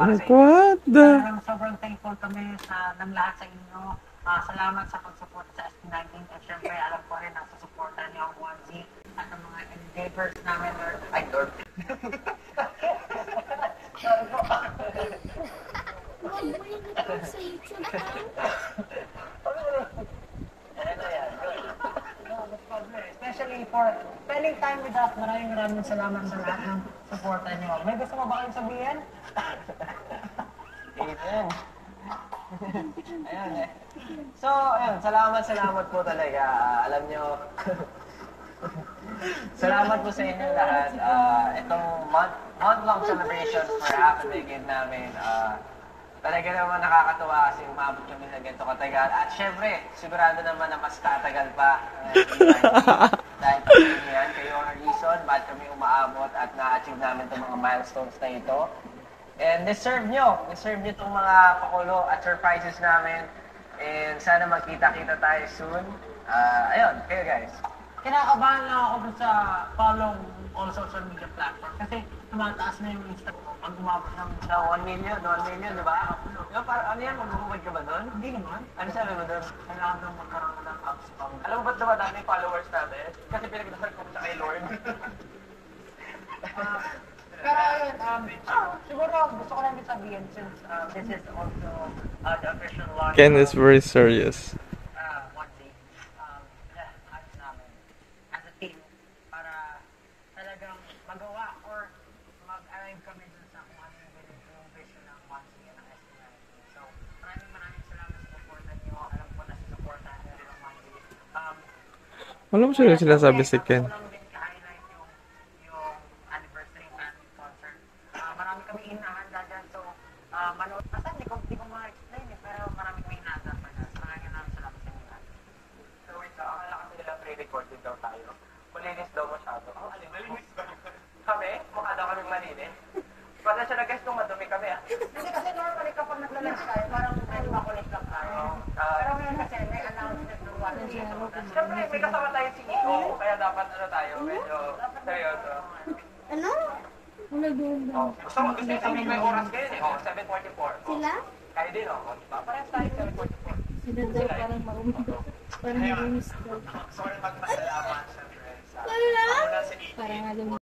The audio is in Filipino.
para sa inyo. What the? Sobrang thankful kami ng lahat sa inyo. Salamat sa pag-support sa SB19 at syempre alam ko rin na susuportan niyo ang 1Z at ang mga endeavors namin ay Lord. Huwag mo yung ito sa YouTube, ha? Especially for spending time with us. Maraming salamat sa lahat ng suporta niyo. May gusto mo ba kayong sabihin? Ayan. Ayan eh. So, ayun, salamat po talaga. Alam nyo, salamat po sa inyo lahat. Itong month-long celebration for Happy Decade namin. Talaga naman nakakatuwa kasi umabot kami na ganito katagal. At syempre, sigurado naman na mas tatagal pa. Dahil pa yan, kayo ang reason bakit kami umaabot at na-achieve namin itong mga milestones na ito. And deserve nyo itong mga pakulo at surprises namin. And sana magkita-kita tayo soon. Ayun, kayo guys. Kinakabahan lang ako dun sa follow all social media platform kasi tumataas na yung Instagram pag umabot ng So, 1 million, di ba? Yung ano yan, magbubuwad ka ba doon? hindi naman. Ano sabi mo doon? Kailangan nang magkaroon ng apps pang Alam mo ba't dumadami yung followers natin? Kasi pinagdasal ko siya kay Lord. pero ayun, siguro gusto ko lang din sabihin since this is also the official launch Ken is very serious. 1Z ayos namin as a team para talagang magawa or mag-arrive kami dun sa kung ano yung vision ng 1Z and ng SB19. So maraming salamat sa supportan niyo. Alam ko na supportan niyo rin ang 1Z. Wala mo sila sinasabi si Ken. Gusto ko lang din i-highlight yung anniversary fan concert. Marami kami inahanda dyan. So, manood. Basta hindi ko ma-explain eh. Pero marami kami inahanda pa dyan. Maraming salamat sa inyo lahat. So wait, akala kasi nila pre-record din daw tayo. Malinis daw masyado. Malinis ba? Kami? Mukha daw kami malinis. Pala siya na-guess nung madumi kami ah. Hindi kasi normally kapag nagla-lunch tayo, parang medyo makulit lang tayo. Pero ngayon kasi may announcement ng 1Z. Siyempre, may kasama tayo si Iko, kaya dapat tayo, medyo seryoso. Ano? Wala doon ba? Gusto mo kasi sabihin may oras kayo eh. 7:44. Sila? Kayo din parehas tayo 7:44. Sila daw parang maumado. Parang magumis daw. Sorry magpasalamat, syempre. Wala? Ako na si Iki. Parang alam